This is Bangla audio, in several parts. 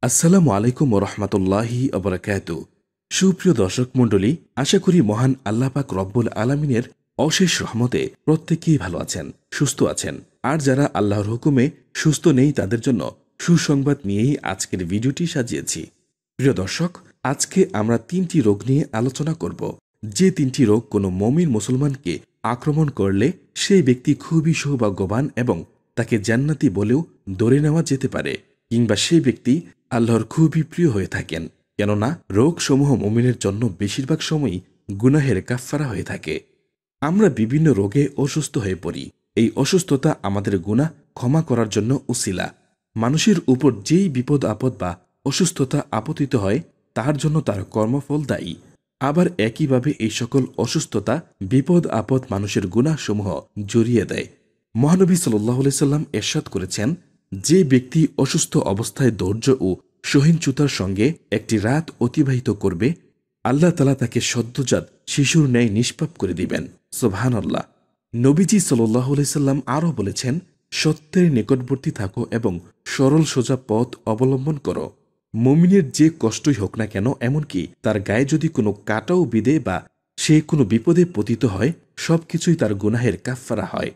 আসসালামু আলাইকুম ওরহমতুল্লাহি অবরাকাতু। সুপ্রিয় দর্শক মণ্ডলী, আশা করি মহান আল্লাহ পাক রব্বুল আলমিনের অশেষ রহমতে প্রত্যেকেই ভালো আছেন, সুস্থ আছেন। আর যারা আল্লাহর হুকুমে সুস্থ নেই তাদের জন্য সুসংবাদ নিয়েই আজকের ভিডিওটি সাজিয়েছি। প্রিয় দর্শক, আজকে আমরা 3টি রোগ নিয়ে আলোচনা করব, যে 3টি রোগ কোনো মমিন মুসলমানকে আক্রমণ করলে সেই ব্যক্তি খুবই সৌভাগ্যবান এবং তাকে জান্নাতি বলেও ধরে নেওয়া যেতে পারে, কিংবা সেই ব্যক্তি আল্লাহর খুবই প্রিয় হয়ে থাকেন। কেননা রোগসমূহ মুমিনের জন্য বেশিরভাগ সময়ই গুনাহের কাফফারা হয়ে থাকে। আমরা বিভিন্ন রোগে অসুস্থ হয়ে পড়ি। এই অসুস্থতা আমাদের গুনাহ ক্ষমা করার জন্য উসিলা। মানুষের উপর যেই বিপদ আপদ বা অসুস্থতা আপতিত হয় তার জন্য তার কর্মফল দায়ী। আবার একইভাবে এই সকল অসুস্থতা বিপদ আপদ মানুষের গুনাহসমূহ জড়িয়ে দেয়। মহানবী সাল্লাল্লাহু আলাইহি সাল্লাম ইরশাদ করেছেন, যে ব্যক্তি অসুস্থ অবস্থায় ধৈর্য ও সহিষ্ণুতার সঙ্গে একটি রাত অতিবাহিত করবে, আল্লাহ তাআলা তাকে সদ্যজাত শিশুর ন্যায় নিষ্পাপ করে দিবেন। সুবহানাল্লাহ। নবীজি সাল্লাল্লাহু আলাইহি সাল্লাম আরও বলেছেন, সত্যের নিকটবর্তী থাকো এবং সরল সোজা পথ অবলম্বন করো। মুমিনের যে কষ্টই হোক না কেন, এমনকি তার গায়ে যদি কোনো কাঁটাও বিঁধে বা সে কোনো বিপদে পতিত হয়, সবকিছুই তার গুনাহের কাফফারা হয়।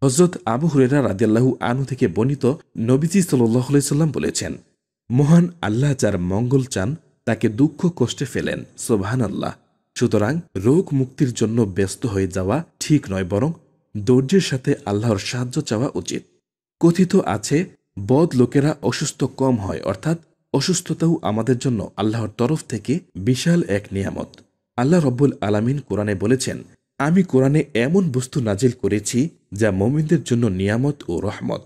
হযরত আবু হুরায়রা রাদিয়াল্লাহু আনহু থেকে বর্ণিত, নবীজি সাল্লাল্লাহু আলাইহি সাল্লাম বলেছেন, মহান আল্লাহ যার মঙ্গল চান তাকে দুঃখ কষ্টে ফেলেন। সুবহানাল্লাহ। সুতরাং রোগ মুক্তির জন্য ব্যস্ত হয়ে যাওয়া ঠিক নয়, বরং ধৈর্যের সাথে আল্লাহর সাহায্য চাওয়া উচিত। কথিত আছে, বদ লোকেরা অসুস্থ কম হয়, অর্থাৎ অসুস্থতাও আমাদের জন্য আল্লাহর তরফ থেকে বিশাল এক নিয়ামত। আল্লাহ রব্বুল আলামিন কোরআনে বলেছেন, আমি কোরআনে এমন বস্তু নাজিল করেছি যা মুমিনদের জন্য নিয়ামত ও রহমত।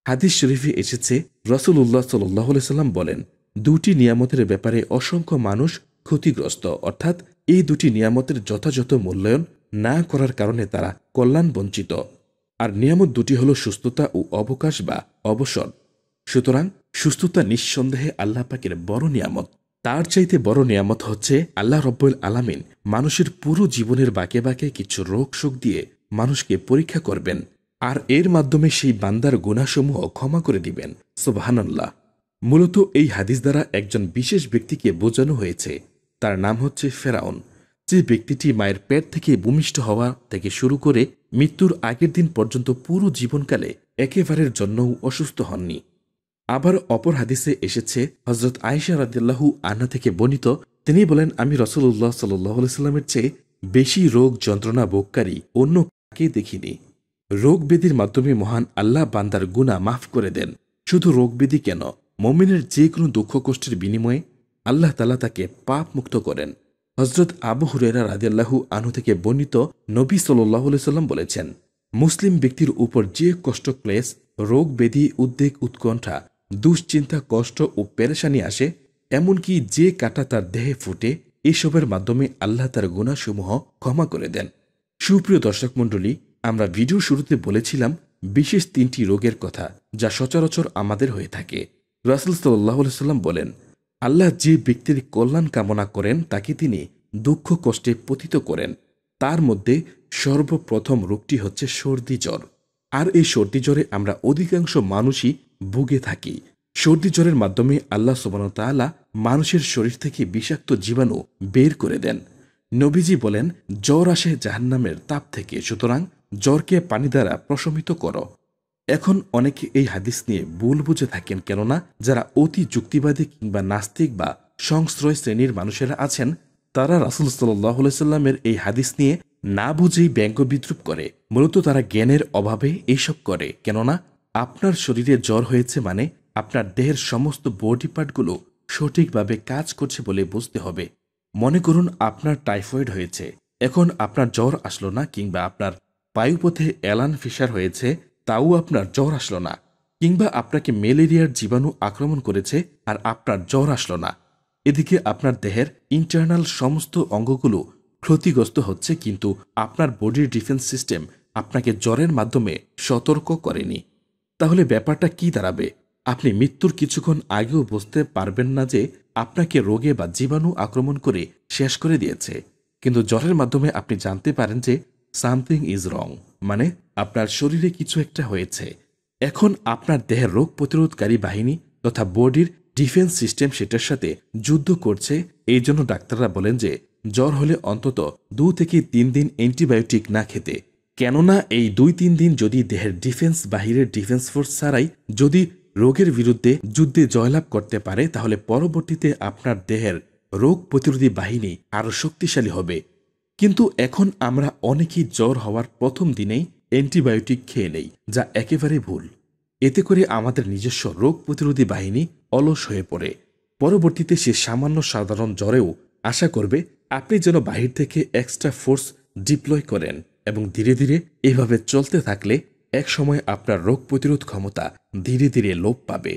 হাদিস শরীফে এসেছে, রাসূলুল্লাহ সাল্লাল্লাহু আলাইহি সাল্লাম বলেন, দুটি নিয়ামতের ব্যাপারে অসংখ্য মানুষ ক্ষতিগ্রস্ত, অর্থাৎ এই দুটি নিয়ামতের যথাযথ মূল্যায়ন না করার কারণে তারা কল্যাণ বঞ্চিত। আর নিয়ামত দুটি হল সুস্থতা ও অবকাশ বা অবসর। সুতরাং সুস্থতা নিঃসন্দেহে আল্লাহ পাকের বড় নিয়ামত। তার চাইতে বড় নিয়ামত হচ্ছে আল্লাহ রব্বুল আলামিন মানুষের পুরো জীবনের বাঁকে বাঁকে কিছু রোগ শোক দিয়ে মানুষকে পরীক্ষা করবেন, আর এর মাধ্যমে সেই বান্দার গুনাহসমূহ ক্ষমা করে দিবেন। সুবহানাল্লাহ। মূলত এই হাদিস দ্বারা একজন বিশেষ ব্যক্তিকে বোঝানো হয়েছে। তার নাম হচ্ছে ফেরাউন, যে ব্যক্তিটি মায়ের পেট থেকে ভূমিষ্ঠ হওয়া থেকে শুরু করে মৃত্যুর আগের দিন পর্যন্ত পুরো জীবনকালে একেবারের জন্যও অসুস্থ হননি। আবার অপর হাদিসে এসেছে, হযরত আয়েশা রাদিয়াল্লাহু আনহা থেকে বর্ণিত, তিনি বলেন, আমি রাসূলুল্লাহ সাল্লাল্লাহু আলাইহি সাল্লামের চেয়ে বেশি রোগ যন্ত্রণা ভোগকারী অন্য কাকে দেখিনি। রোগ ব্যাধির মাধ্যমে মহান আল্লাহ বান্দার গুনাহ মাফ করে দেন। শুধু রোগ ব্যাধি কেন, মুমিনের যে কোনো দুঃখ কষ্টের বিনিময়ে আল্লাহ তাআলা তাকে পাপ মুক্ত করেন। হযরত আবু হুরায়রা রাদিয়াল্লাহু আনহু থেকে বর্ণিত, নবী সাল্লাল্লাহু আলাইহি সাল্লাম বলেছেন, মুসলিম ব্যক্তির উপর যে কষ্ট ক্লেশ, রোগ ব্যাধি, উদ্বেগ, উৎকণ্ঠা, দুশ্চিন্তা, কষ্ট ও পেরেশানি আসে, এমনকি যে কাঁটা তার দেহে ফুটে, এসবের মাধ্যমে আল্লাহ তার গুনাহসমূহ ক্ষমা করে দেন। সুপ্রিয় দর্শক মণ্ডলী, আমরা ভিডিও শুরুতে বলেছিলাম বিশেষ 3টি রোগের কথা যা সচরাচর আমাদের হয়ে থাকে। রাসূল সাল্লাল্লাহু আলাইহি সাল্লাম বলেন, আল্লাহ যে ব্যক্তির কল্যাণ কামনা করেন তাকে তিনি দুঃখ কষ্টে পতিত করেন। তার মধ্যে সর্বপ্রথম রোগটি হচ্ছে সর্দি জ্বর। আর এই সর্দি জ্বরে আমরা অধিকাংশ মানুষই ভুগে থাকি। সর্দি জ্বরের মাধ্যমে আল্লাহ সুবহানাহু ওয়া তাআলা মানুষের শরীর থেকে বিষাক্ত জীবাণু বের করে দেন। নবীজি বলেন, জ্বর আসে জাহান্নামের তাপ থেকে, সুতরাং জ্বরকে পানি দ্বারা প্রশমিত করো। এখন অনেকে এই হাদিস নিয়ে ভুল বুঝে থাকেন, কেননা যারা অতি যুক্তিবাদী কিংবা নাস্তিক বা সংশ্রয় শ্রেণীর মানুষেরা আছেন, তারা রাসূল সাল্লাল্লাহু আলাইহি সাল্লামের এই হাদিস নিয়ে না বুঝেই ব্যঙ্গ বিদ্রুপ করে। মূলত তারা জ্ঞানের অভাবে এইসব করে, কেননা আপনার শরীরে জ্বর হয়েছে মানে আপনার দেহের সমস্ত বডি পার্টগুলো সঠিকভাবে কাজ করছে বলে বুঝতে হবে। মনে করুন আপনার টাইফয়েড হয়েছে, এখন আপনার জ্বর আসলো না, কিংবা আপনার বায়ুপথে অ্যালান ফিশার হয়েছে, তাও আপনার জ্বর আসলো না, কিংবা আপনাকে ম্যালেরিয়ার জীবাণু আক্রমণ করেছে আর আপনার জ্বর আসলো না। এদিকে আপনার দেহের ইন্টারনাল সমস্ত অঙ্গগুলো ক্ষতিগ্রস্ত হচ্ছে, কিন্তু আপনার বডির ডিফেন্স সিস্টেম আপনাকে জ্বরের মাধ্যমে সতর্ক করেনি। তাহলে ব্যাপারটা কি দাঁড়াবে? আপনি মৃত্যুর কিছুক্ষণ আগেও বুঝতে পারবেন না যে আপনাকে রোগে বা জীবাণু আক্রমণ করে শেষ করে দিয়েছে, কিন্তু জ্বরের মাধ্যমে আপনি জানতে পারেন যে সামথিং ইজ রং, মানে আপনার শরীরে কিছু একটা হয়েছে। এখন আপনার দেহের রোগ প্রতিরোধকারী বাহিনী তথা বডির ডিফেন্স সিস্টেম সেটার সাথে যুদ্ধ করছে। এই জন্য ডাক্তাররা বলেন যে জ্বর হলে অন্তত 2 থেকে 3 দিন অ্যান্টিবায়োটিক না খেতে। কেননা এই 2-3 দিন যদি দেহের ডিফেন্স বাহিরের ডিফেন্স ফোর্স ছাড়াই যদি রোগের বিরুদ্ধে যুদ্ধে জয়লাভ করতে পারে, তাহলে পরবর্তীতে আপনার দেহের রোগ প্রতিরোধী বাহিনী আরও শক্তিশালী হবে। কিন্তু এখন আমরা অনেকেই জ্বর হওয়ার প্রথম দিনেই অ্যান্টিবায়োটিক খেয়ে নেই, যা একেবারে ভুল। এতে করে আমাদের নিজস্ব রোগ প্রতিরোধী বাহিনী অলস হয়ে পড়ে। পরবর্তীতে সে সামান্য সাধারণ জ্বরেও আশা করবে আপনি যেন বাহির থেকে এক্সট্রা ফোর্স ডিপ্লয় করেন, এবং ধীরে ধীরে এভাবে চলতে থাকলে একসময় আপনার রোগ প্রতিরোধ ক্ষমতা ধীরে ধীরে লোপ পাবে।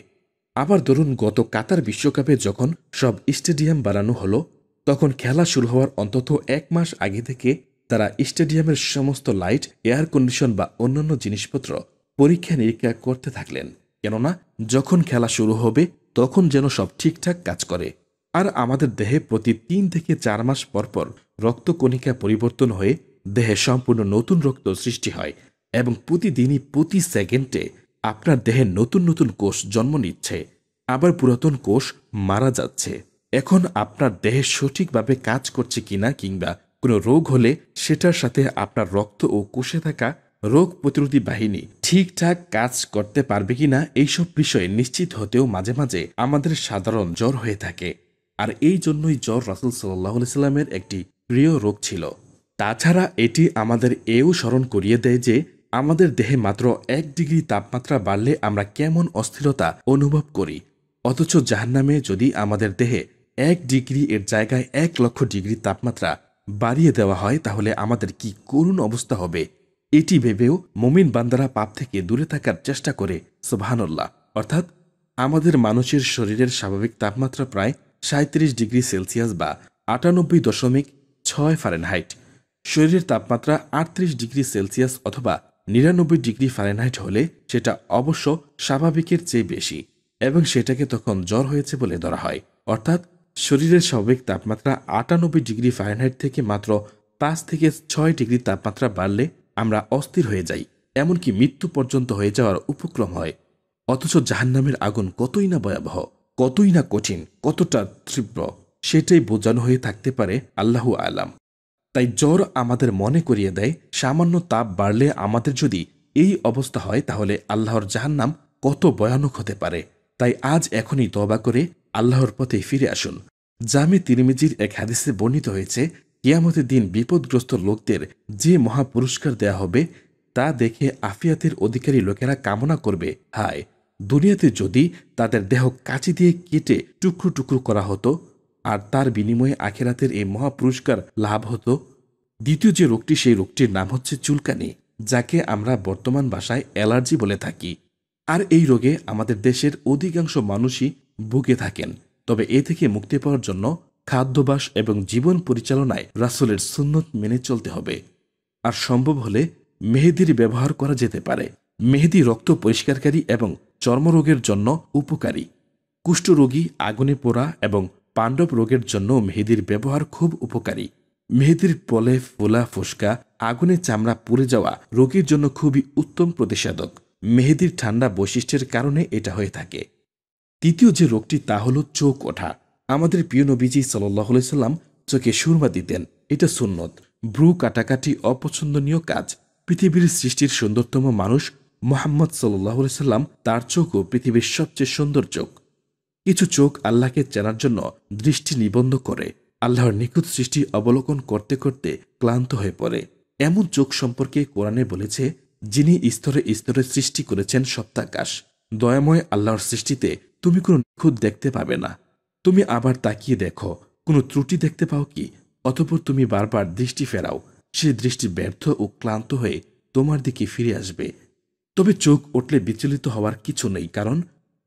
আবার ধরুন, গত কাতার বিশ্বকাপে যখন সব স্টেডিয়াম বানানো হলো, তখন খেলা শুরু হওয়ার অন্তত 1 মাস আগে থেকে তারা স্টেডিয়ামের সমস্ত লাইট, এয়ার কন্ডিশন বা অন্যান্য জিনিসপত্র পরীক্ষা নিরীক্ষা করতে থাকলেন। কেননা যখন খেলা শুরু হবে তখন যেন সব ঠিকঠাক কাজ করে। আর আমাদের দেহে প্রতি 3 থেকে 4 মাস পরপর রক্তকণিকা পরিবর্তন হয়ে দেহে সম্পূর্ণ নতুন রক্ত সৃষ্টি হয়, এবং প্রতিদিনই প্রতি সেকেন্ডে আপনার দেহে নতুন নতুন কোষ জন্ম নিচ্ছে, আবার পুরাতন কোষ মারা যাচ্ছে। এখন আপনার দেহে সঠিকভাবে কাজ করছে কিনা, কিংবা কোনো রোগ হলে সেটার সাথে আপনার রক্ত ও কোষে থাকা রোগ প্রতিরোধী বাহিনী ঠিকঠাক কাজ করতে পারবে কিনা, এইসব বিষয়ে নিশ্চিত হতেও মাঝে মাঝে আমাদের সাধারণ জ্বর হয়ে থাকে। আর এই জন্যই জ্বর রাসূল সাল্লাল্লাহু আলাইহি সাল্লামের একটি প্রিয় রোগ ছিল। তাছাড়া এটি আমাদের এও স্মরণ করিয়ে দেয় যে আমাদের দেহে মাত্র 1 ডিগ্রি তাপমাত্রা বাড়লে আমরা কেমন অস্থিরতা অনুভব করি, অথচ জাহান্নামে যদি আমাদের দেহে 1 ডিগ্রি এর জায়গায় 1 লক্ষ ডিগ্রি তাপমাত্রা বাড়িয়ে দেওয়া হয়, তাহলে আমাদের কি করুণ অবস্থা হবে। এটি ভেবেও মুমিন বান্দারা পাপ থেকে দূরে থাকার চেষ্টা করে। সুবহানাল্লাহ। অর্থাৎ আমাদের মানুষের শরীরের স্বাভাবিক তাপমাত্রা প্রায় 37 ডিগ্রি সেলসিয়াস বা 98.6 ফারেনহাইট। শরীরের তাপমাত্রা 38 ডিগ্রি সেলসিয়াস অথবা 99 ডিগ্রি ফারেনহাইট হলে সেটা অবশ্য স্বাভাবিকের চেয়ে বেশি, এবং সেটাকে তখন জ্বর হয়েছে বলে ধরা হয়। অর্থাৎ শরীরের স্বাভাবিক তাপমাত্রা 98 ডিগ্রি ফারেনহাইট থেকে মাত্র 5 থেকে 6 ডিগ্রি তাপমাত্রা বাড়লে আমরা অস্থির হয়ে যাই, এমনকি মৃত্যু পর্যন্ত হয়ে যাওয়ার উপক্রম হয়। অথচ জাহান্নামের আগুন কতই না ভয়াবহ, কতই না কঠিন, কতটা তীব্র, সেটাই বোঝানো হয়ে থাকতে পারে আল্লাহু আলাম। তাই জ্বর আমাদের মনে করিয়ে দেয়, সামান্য তাপ বাড়লে আমাদের যদি এই অবস্থা হয়, তাহলে আল্লাহর জাহান্নাম কত ভয়ানক হতে পারে। তাই আজ এখনই তওবা করে আল্লাহর পথে ফিরে আসুন। জামে তিরমিজির এক হাদিসে বর্ণিত হয়েছে, কিয়ামতের দিন বিপদগ্রস্ত লোকদের যে মহা পুরস্কার দেয়া হবে, তা দেখে আফিয়াতের অধিকারী লোকেরা কামনা করবে, হায় দুনিয়াতে যদি তাদের দেহ কাঁচি দিয়ে কেটে টুকরো টুকরো করা হতো, আর তার বিনিময়ে আখেরাতের এই মহা পুরস্কার লাভ হতো। দ্বিতীয় যে রোগটি, সেই রোগটির নাম হচ্ছে চুলকানি, যাকে আমরা বর্তমান ভাষায় অ্যালার্জি বলে থাকি। আর এই রোগে আমাদের দেশের অধিকাংশ মানুষই ভুগে থাকেন। তবে এ থেকে মুক্তি পাওয়ার জন্য খাদ্যাভ্যাস এবং জীবন পরিচালনায় রাসূলের সুন্নত মেনে চলতে হবে। আর সম্ভব হলে মেহেদির ব্যবহার করা যেতে পারে। মেহেদি রক্ত পরিষ্কারকারী এবং চর্মরোগের জন্য উপকারী। কুষ্ঠরোগী, আগুনে পোড়া এবং পাণ্ডব রোগের জন্য মেহেদির ব্যবহার খুব উপকারী। মেহেদির পলে ফোলা ফোসকা, আগুনে চামড়া পুড়ে যাওয়া রোগীর জন্য খুবই উত্তম প্রতিষেধক। মেহেদির ঠান্ডা বৈশিষ্ট্যের কারণে এটা হয়ে থাকে। তৃতীয় যে রোগটি, তা হল চোখ ওঠা। আমাদের প্রিয় নবীজি সাল্লাল্লাহু আলাইহি সাল্লাম চোখে সুরমা দিতেন, এটা সুন্নত। ভ্রু কাটাকাটি অপছন্দনীয় কাজ। পৃথিবীর সৃষ্টির সুন্দরতম মানুষ মুহাম্মদ সাল্লাল্লাহু আলাইহি সাল্লাম, তার চোখও পৃথিবীর সবচেয়ে সুন্দর চোখ। কিছু চোখ আল্লাহকে চেনার জন্য দৃষ্টি নিবন্ধ করে, আল্লাহর নিখুঁত সৃষ্টি অবলোকন করতে করতে ক্লান্ত হয়ে পড়ে। এমন চোখ সম্পর্কে কোরআনে বলেছে, যিনি স্তরে স্তরে সৃষ্টি করেছেন সপ্তাকাশ। দয়াময় আল্লাহর সৃষ্টিতে তুমি কোনো নিখুঁত দেখতে পাবে না। তুমি আবার তাকিয়ে দেখো, কোনো ত্রুটি দেখতে পাও কি? অতঃপর তুমি বারবার দৃষ্টি ফেরাও, সেই দৃষ্টি ব্যর্থ ও ক্লান্ত হয়ে তোমার দিকে ফিরে আসবে। তবে চোখ উঠলে বিচলিত হওয়ার কিছু নেই, কারণ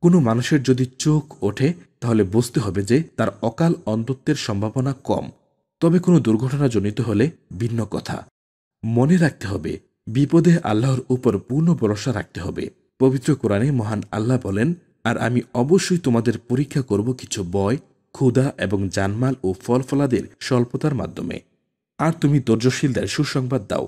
কোনো মানুষের যদি চোখ ওঠে, তাহলে বুঝতে হবে যে তার অকাল অন্ধত্বের সম্ভাবনা কম। তবে কোনো দুর্ঘটনাজনিত হলে ভিন্ন কথা। মনে রাখতে হবে, বিপদে আল্লাহর উপর পূর্ণ ভরসা রাখতে হবে। পবিত্র কোরআনে মহান আল্লাহ বলেন, আর আমি অবশ্যই তোমাদের পরীক্ষা করব কিছু ভয়, ক্ষুধা এবং জানমাল ও ফলফলাদের স্বল্পতার মাধ্যমে। আর তুমি ধৈর্যশীলদের সুসংবাদ দাও।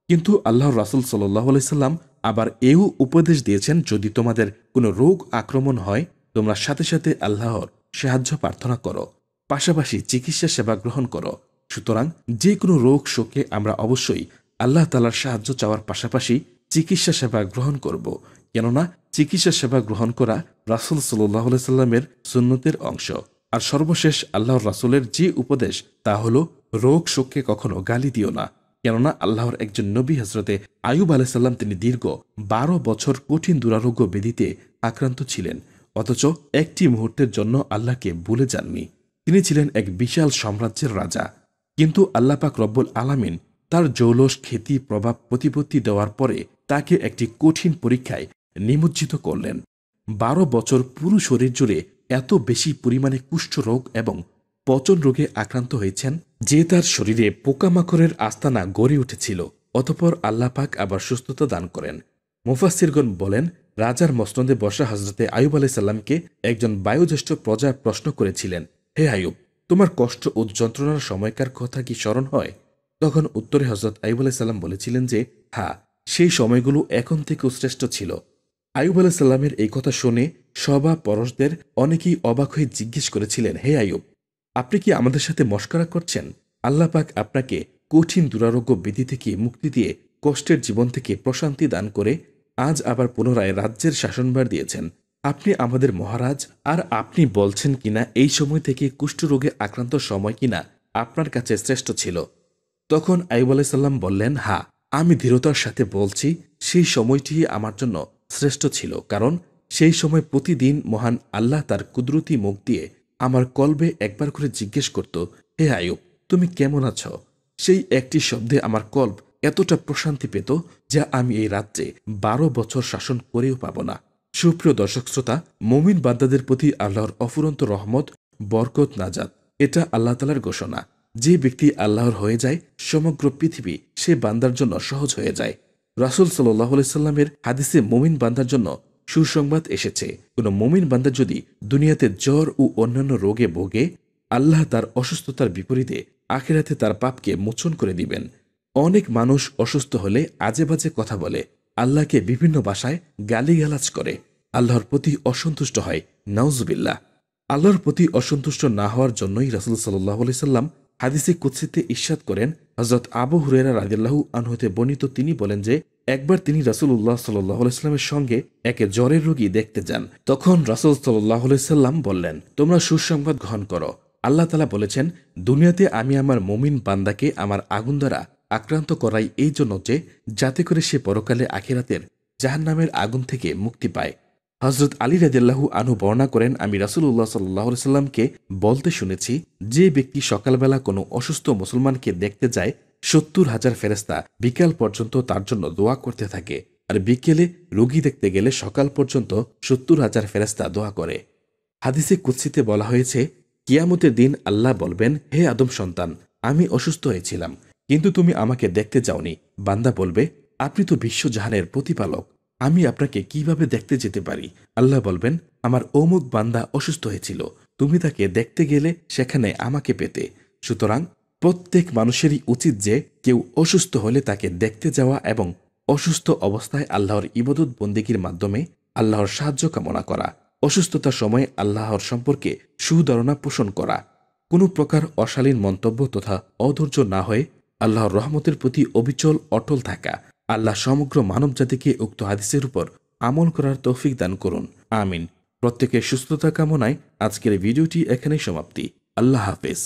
কিন্তু আল্লাহর রাসূল সাল্লাল্লাহু আলাইহি সাল্লাম আবার এও উপদেশ দিয়েছেন, যদি তোমাদের কোনো রোগ আক্রমণ হয়, তোমরা সাথে সাথে আল্লাহর সাহায্য প্রার্থনা করো, পাশাপাশি চিকিৎসা সেবা গ্রহণ করো। সুতরাং যে কোনো রোগ শোকে আমরা অবশ্যই আল্লাহ তাআলার সাহায্য চাওয়ার পাশাপাশি চিকিৎসা সেবা গ্রহণ করব, কেননা চিকিৎসা সেবা গ্রহণ করা রাসূল সাল্লাল্লাহু আলাইহি সাল্লামের সুন্নতের অংশ। আর সর্বশেষ আল্লাহর রাসূলের যে উপদেশ তা হলো রোগ শোককে কখনো গালি দিও না, কেননা আল্লাহর একজন নবী হযরতে আইয়ুব আলাইহিস সালাম তিনি দীর্ঘ 12 বছর কঠিন দুরারোগ্য ব্যাধিতে আক্রান্ত ছিলেন, অথচ একটি মুহূর্তের জন্য আল্লাহকে ভুলে যাননি। তিনি ছিলেন এক বিশাল সাম্রাজ্যের রাজা, কিন্তু আল্লাহ পাক রব্বুল আলামিন তার জৌলস খ্যাতি প্রভাব প্রতিপত্তি দেওয়ার পরে তাকে একটি কঠিন পরীক্ষায় নিমজ্জিত করলেন। 12 বছর পুরো শরীর জুড়ে এত বেশি পরিমাণে কুষ্ঠরোগ এবং পচন রোগে আক্রান্ত হয়েছেন যে তার শরীরে পোকামাকড়ের আস্তানা গড়ে উঠেছিল। অতঃপর আল্লাহ পাক আবার সুস্থতা দান করেন। মুফাসসিরগণ বলেন, রাজার মসনদে বসা হযরতে আইয়ুব আলাইহিস সালামকে একজন বয়োজ্যেষ্ঠ প্রজা প্রশ্ন করেছিলেন, হে আইয়ুব, তোমার কষ্ট ও যন্ত্রণার সময়কার কথা কি স্মরণ হয়? তখন উত্তরে হযরত আইয়ুব আলাইহিস সালাম বলেছিলেন যে হ্যাঁ, সেই সময়গুলো এখন থেকেও শ্রেষ্ঠ ছিল। আইয়ুব আলাইহিস সালামের এই কথা শুনে সভা পরশদের অনেকেই অবাক হয়ে জিজ্ঞেস করেছিলেন, হে আইয়ুব, আপনি কি আমাদের সাথে মশকরা করছেন? আল্লাহ পাক আপনাকে কঠিন দুরারোগ্য ব্যাধি থেকে মুক্তি দিয়ে কষ্টের জীবন থেকে প্রশান্তি দান করে আজ আবার পুনরায় রাজ্যের শাসনভার দিয়েছেন। আপনি আমাদের মহারাজ, আর আপনি বলছেন কিনা এই সময় থেকে কুষ্ঠরোগে আক্রান্ত সময় কিনা আপনার কাছে শ্রেষ্ঠ ছিল? তখন আইয়ুব আলাইহিস সালাম বললেন, হ্যাঁ, আমি দৃঢ়তার সাথে বলছি সেই সময়টি আমার জন্য শ্রেষ্ঠ ছিল, কারণ সেই সময় প্রতিদিন মহান আল্লাহ তার কুদরতি মুখ দিয়ে আমার কলবে একবার করে জিজ্ঞেস করত, হে আইয়ুব, তুমি কেমন আছো? সেই একটি শব্দে আমার কল্ব এতটা প্রশান্তি পেত যা আমি এই রাজ্যে 12 বছর শাসন করেও পাব না। সুপ্রিয় দর্শক শ্রোতা, মুমিন বান্দাদের প্রতি আল্লাহর অফুরন্ত রহমত, বরকত, নাজাত এটা আল্লাহ তাআলার ঘোষণা। যে ব্যক্তি আল্লাহর হয়ে যায়, সমগ্র পৃথিবী সে বান্দার জন্য সহজ হয়ে যায়। রাসূল সাল্লাল্লাহু আলাইহি সাল্লামের হাদিসে মুমিন বান্দার জন্য সুসংবাদ এসেছে, কোনো মুমিন বান্দা যদি দুনিয়াতে জ্বর ও অন্যান্য রোগে ভোগে, আল্লাহ তার অসুস্থতার বিপরীতে আখিরাতে তার পাপকে মোচন করে দিবেন। অনেক মানুষ অসুস্থ হলে আজে বাজে কথা বলে, আল্লাহকে বিভিন্ন ভাষায় গালিগালাজ করে, আল্লাহর প্রতি অসন্তুষ্ট হয়। নাউজুবিল্লাহ। আল্লাহর প্রতি অসন্তুষ্ট না হওয়ার জন্যই রাসূল সাল্লাল্লাহু আলাইহি সাল্লাম হাদিসে কুদসিতে ইরশাদ করেন, হযরত আবু হুরায়রা রাদিয়াল্লাহু আনহু হতে বর্ণিত, তিনি বলেন যে একবার তিনি রাসূলুল্লাহ সাল্লাল্লাহু আলাইহি সাল্লামের সঙ্গে এক জ্বরের রোগী দেখতে যান। তখন রাসূল সাল্লাল্লাহু আলাইহি সাল্লাম বললেন, তোমরা সুসংবাদ গ্রহণ করো। আল্লাহ তাআলা বলেছেন, দুনিয়াতে আমি আমার মুমিন বান্দাকে আমার আগুন দ্বারা আক্রান্ত করাই এই জন্য যে যাতে করে সে পরকালে আখিরাতের জাহান্নামের আগুন থেকে মুক্তি পায়। হযরত আলী রাদিয়াল্লাহু আনহু বর্ণনা করেন, আমি রাসূলুল্লাহ সাল্লাল্লাহু আলাইহি সাল্লামকে বলতে শুনেছি, যে ব্যক্তি সকালবেলা কোনো অসুস্থ মুসলমানকে দেখতে যায়, ৭০,০০০ ফেরেশতা বিকাল পর্যন্ত তার জন্য দোয়া করতে থাকে, আর বিকেলে রোগী দেখতে গেলে সকাল পর্যন্ত ৭০,০০০ ফেরেশতা দোয়া করে। হাদিসে কুদসিতে বলা হয়েছে, কিয়ামতের দিন আল্লাহ বলবেন, হে আদম সন্তান, আমি অসুস্থ হয়েছিলাম, কিন্তু তুমি আমাকে দেখতে যাওনি। বান্দা বলবে, আপনি তো বিশ্বজাহানের প্রতিপালক, আমি আপনাকে কিভাবে দেখতে যেতে পারি? আল্লাহ বলবেন, আমার অমুক বান্দা অসুস্থ হয়েছিল, তুমি তাকে দেখতে গেলে সেখানে আমাকে পেতে। সুতরাং প্রত্যেক মানুষেরই উচিত যে কেউ অসুস্থ হলে তাকে দেখতে যাওয়া এবং অসুস্থ অবস্থায় আল্লাহর ইবাদত বন্দেগীর মাধ্যমে আল্লাহর সাহায্য কামনা করা, অসুস্থতার সময় আল্লাহর সম্পর্কে সুধারণা পোষণ করা, কোনো প্রকার অশালীন মন্তব্য তথা অধৈর্য না হয়ে আল্লাহর রহমতের প্রতি অবিচল অটল থাকা। আল্লাহ সমগ্র মানব জাতিকে উক্ত হাদিসের উপর আমল করার তৌফিক দান করুন, আমিন। প্রত্যেকের সুস্থতা কামনায় আজকের ভিডিওটি এখানেই সমাপ্তি। আল্লাহ হাফেজ।